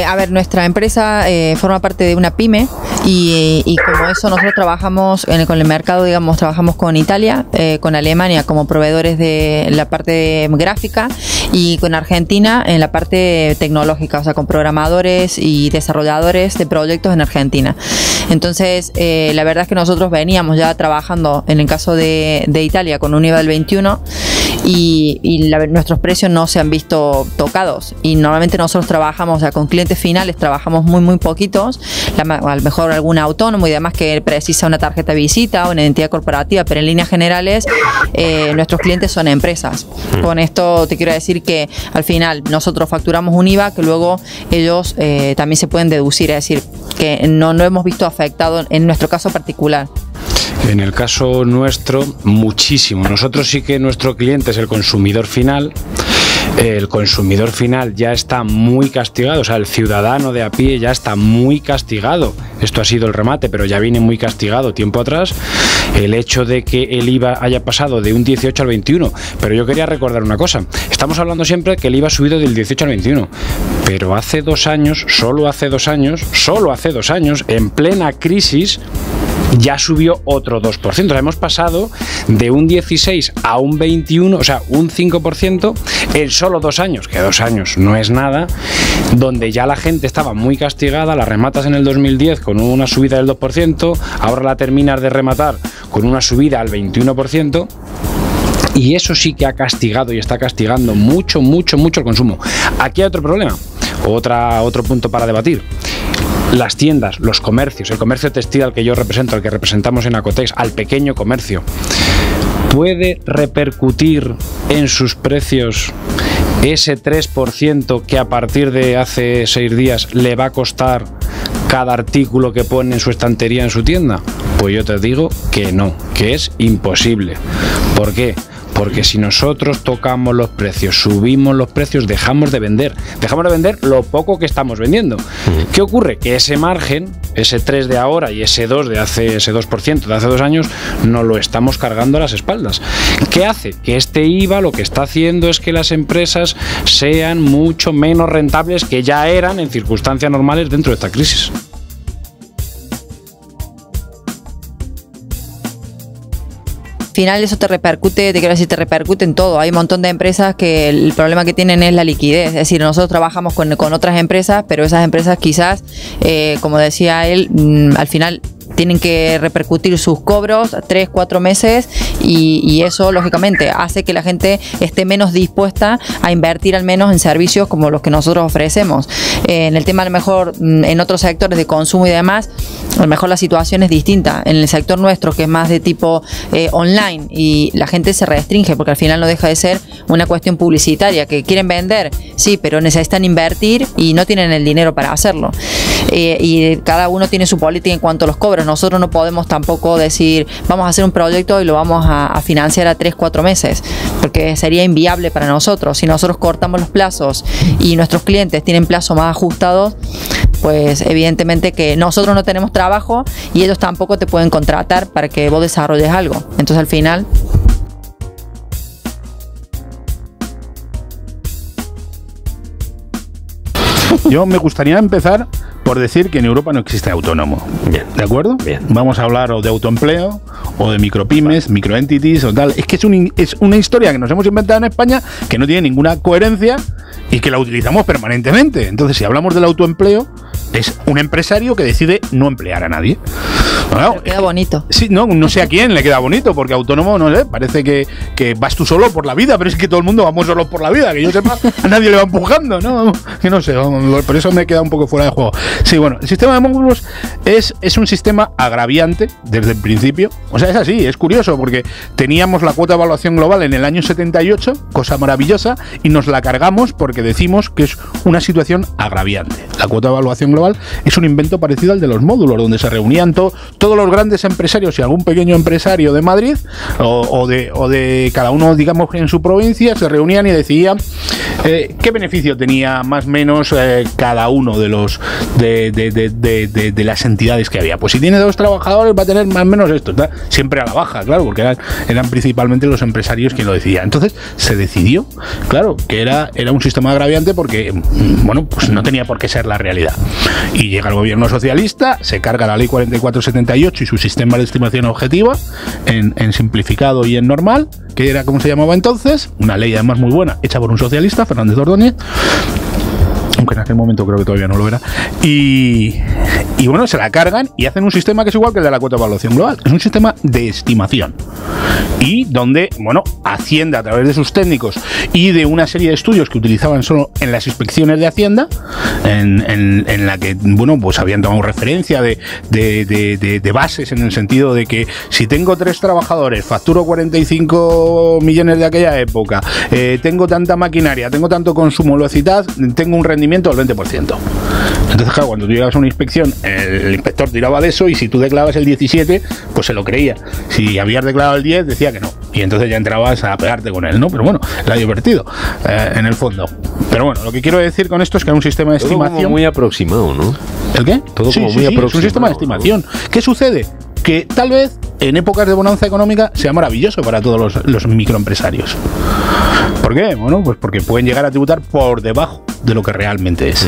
A ver, nuestra empresa forma parte de una pyme y como eso nosotros trabajamos con el mercado, digamos, trabajamos con Italia, con Alemania como proveedores de la parte gráfica y con Argentina en la parte tecnológica, o sea, con programadores y desarrolladores de proyectos en Argentina. Entonces, la verdad es que nosotros veníamos ya trabajando en el caso de Italia con un IVA del 21 y nuestros precios no se han visto tocados, y normalmente nosotros trabajamos, o sea, con clientes finales trabajamos muy poquitos, a lo mejor algún autónomo y demás que precisa una tarjeta de visita o una identidad corporativa, pero en líneas generales nuestros clientes son empresas. Con esto te quiero decir que al final nosotros facturamos un IVA que luego ellos también se pueden deducir, es decir, que no hemos visto afectado en nuestro caso particular. En el caso nuestro, muchísimo. Nosotros sí que nuestro cliente es el consumidor final. El consumidor final ya está muy castigado, o sea, el ciudadano de a pie ya está muy castigado. Esto ha sido el remate, pero ya viene muy castigado tiempo atrás. El hecho de que el IVA haya pasado de un 18 al 21. Pero yo quería recordar una cosa. Estamos hablando siempre que el IVA ha subido del 18 al 21. Pero hace 2 años, solo hace 2 años, en plena crisis, ya subió otro 2%. O sea, hemos pasado de un 16 a un 21, o sea, un 5% en solo 2 años, que 2 años no es nada, donde ya la gente estaba muy castigada. La rematas en el 2010 con una subida del 2%, ahora la terminas de rematar con una subida al 21%, y eso sí que ha castigado y está castigando mucho el consumo. Aquí hay otro problema, otro punto para debatir. Las tiendas, los comercios, el comercio textil al que yo represento, al que representamos en Acotex, al pequeño comercio, ¿puede repercutir en sus precios ese 3% que a partir de hace 6 días le va a costar cada artículo que pone en su estantería en su tienda? Pues yo te digo que no, que es imposible. ¿Por qué? Porque si nosotros tocamos los precios, subimos los precios, dejamos de vender lo poco que estamos vendiendo. ¿Qué ocurre? Que ese margen, ese 3 de ahora y ese 2 de hace, ese 2% de hace 2 años, nos lo estamos cargando a las espaldas. ¿Qué hace? Que este IVA lo que está haciendo es que las empresas sean mucho menos rentables que ya eran en circunstancias normales dentro de esta crisis. Al final eso te repercute, te repercute en todo. Hay un montón de empresas que el problema que tienen es la liquidez. Es decir, nosotros trabajamos con otras empresas, pero esas empresas quizás, como decía él, al final tienen que repercutir sus cobros 3-4 meses y eso lógicamente hace que la gente esté menos dispuesta a invertir al menos en servicios como los que nosotros ofrecemos. En el tema a lo mejor en otros sectores de consumo y demás, a lo mejor la situación es distinta. En el sector nuestro, que es más de tipo online, y la gente se restringe porque al final no deja de ser una cuestión publicitaria, que quieren vender, sí, pero necesitan invertir y no tienen el dinero para hacerlo. Y cada uno tiene su política en cuanto a los cobros. Nosotros no podemos tampoco decir vamos a hacer un proyecto y lo vamos a financiar a 3-4 meses, porque sería inviable para nosotros. Si nosotros cortamos los plazos y nuestros clientes tienen plazos más ajustados, pues evidentemente que nosotros no tenemos trabajo y ellos tampoco te pueden contratar para que vos desarrolles algo. Entonces al final... Yo me gustaría empezar por decir que en Europa no existe autónomo. Bien. ¿De acuerdo? Bien. Vamos a hablar o de autoempleo o de micropymes, microentities o tal. Es que es una historia que nos hemos inventado en España que no tiene ninguna coherencia y que la utilizamos permanentemente. Entonces, si hablamos del autoempleo, es un empresario que decide no emplear a nadie. Bueno, pero queda bonito. Sí, no sé a quién le queda bonito, porque autónomo, no sé, parece que vas tú solo por la vida, pero es que todo el mundo vamos solos por la vida, que yo sepa, a nadie le va empujando, ¿no? Que no sé, por eso me queda un poco fuera de juego. Sí, bueno, el sistema de módulos es un sistema agraviante desde el principio. O sea, es así, es curioso, porque teníamos la cuota de evaluación global en el año 78, cosa maravillosa, y nos la cargamos porque decimos que es una situación agraviante. La cuota de evaluación global es un invento parecido al de los módulos, donde se reunían todos los grandes empresarios y algún pequeño empresario de Madrid o de cada uno, digamos, en su provincia, se reunían y decidían qué beneficio tenía más o menos cada uno de los de las entidades que había. Pues si tiene 2 trabajadores va a tener más o menos esto, ¿tá? Siempre a la baja, claro, porque eran principalmente los empresarios quien lo decían. Entonces se decidió, claro, que era un sistema agraviante porque, bueno, pues no tenía por qué ser la realidad. Y llega el gobierno socialista, se carga la ley 4478 y su sistema de estimación objetiva en simplificado y en normal, que era como se llamaba entonces, una ley además muy buena, hecha por un socialista, Fernández Ordóñez, aunque en aquel momento creo que todavía no lo era, y bueno, se la cargan y hacen un sistema que es igual que el de la cuota de evaluación global, es un sistema de estimación, y donde, bueno, Hacienda, a través de sus técnicos y de una serie de estudios que utilizaban solo en las inspecciones de Hacienda, en la que, bueno, pues habían tomado referencia de bases, en el sentido de que si tengo 3 trabajadores, facturo 45 millones de aquella época, tengo tanta maquinaria, tengo tanto consumo, velocidad, tengo un rendimiento del 20%. Entonces, claro, cuando tú llegabas a una inspección, el inspector tiraba de eso, y si tú declarabas el 17, pues se lo creía. Si habías declarado el 10, decía que no. Y entonces ya entrabas a pegarte con él, ¿no? Pero bueno, era divertido, en el fondo. Pero bueno, lo que quiero decir con esto es que era un sistema de estimación... Como muy aproximado, ¿no? ¿El qué? Todo como muy aproximado. Es un sistema de estimación. ¿Qué sucede? Que tal vez en épocas de bonanza económica sea maravilloso para todos los microempresarios. ¿Por qué? Bueno, pues porque pueden llegar a tributar por debajo de lo que realmente es.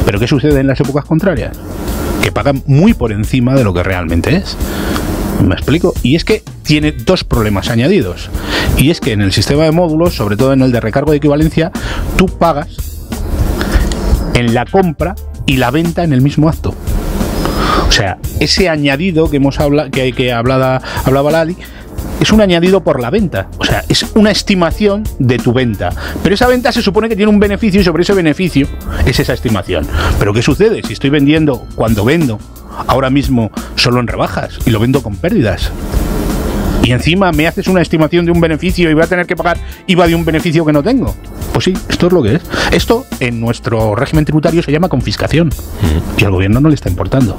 Pero ¿qué sucede en las épocas contrarias? Que pagan muy por encima de lo que realmente es. ¿Me explico? Y es que tiene 2 problemas añadidos. Y es que en el sistema de módulos, sobre todo en el de recargo de equivalencia, tú pagas en la compra y la venta en el mismo acto. O sea, ese añadido que hemos hablado, que hablaba Lali, es un añadido por la venta. O sea, es una estimación de tu venta. Pero esa venta se supone que tiene un beneficio, y sobre ese beneficio es esa estimación. Pero ¿qué sucede? Si estoy vendiendo, cuando vendo, ahora mismo solo en rebajas, y lo vendo con pérdidas, y encima me haces una estimación de un beneficio y voy a tener que pagar IVA de un beneficio que no tengo. Pues sí, esto es lo que es. Esto en nuestro régimen tributario se llama confiscación, y al gobierno no le está importando.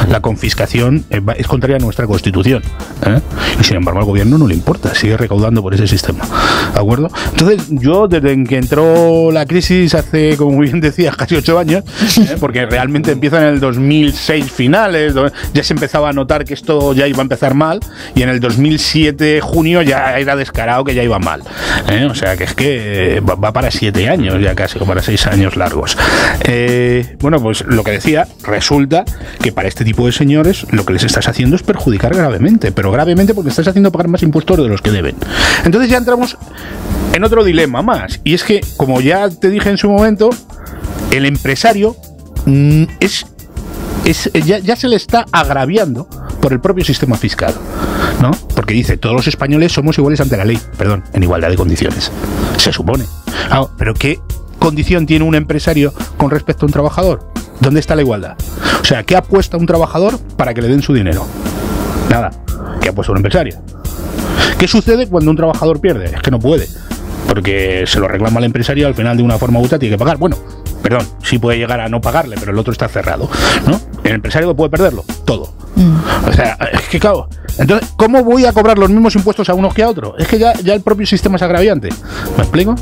La confiscación es contraria a nuestra Constitución, y sin embargo al gobierno no le importa, sigue recaudando por ese sistema. ¿De acuerdo? Entonces yo, desde que entró la crisis hace, como muy bien decías, casi 8 años, porque realmente empieza en el 2006 finales, ya se empezaba a notar que esto ya iba a empezar mal, y en el 2007 junio ya era descarado que ya iba mal, o sea que es que va para 7 años ya casi, o para 6 años largos. Bueno, pues lo que decía, resulta que para este tipo de señores lo que les estás haciendo es perjudicar gravemente, pero gravemente porque estás haciendo pagar más impuestos de los que deben. Entonces ya entramos en otro dilema más, y es que, como ya te dije en su momento, el empresario ya se le está agraviando por el propio sistema fiscal, ¿no? Porque dice, todos los españoles somos iguales ante la ley, perdón, en igualdad de condiciones, se supone. Pero ¿qué condición tiene un empresario con respecto a un trabajador? ¿Dónde está la igualdad? O sea, ¿qué apuesta un trabajador para que le den su dinero? Nada. ¿Qué apuesta un empresario? ¿Qué sucede cuando un trabajador pierde? Es que no puede, porque se lo reclama al empresario, al final de una forma u otra tiene que pagar. Bueno, perdón, sí puede llegar a no pagarle, pero el otro está cerrado, ¿no? El empresario puede perderlo, todo. O sea, es que claro, entonces, ¿cómo voy a cobrar los mismos impuestos a unos que a otros? Es que ya el propio sistema es agraviante. ¿Me explico?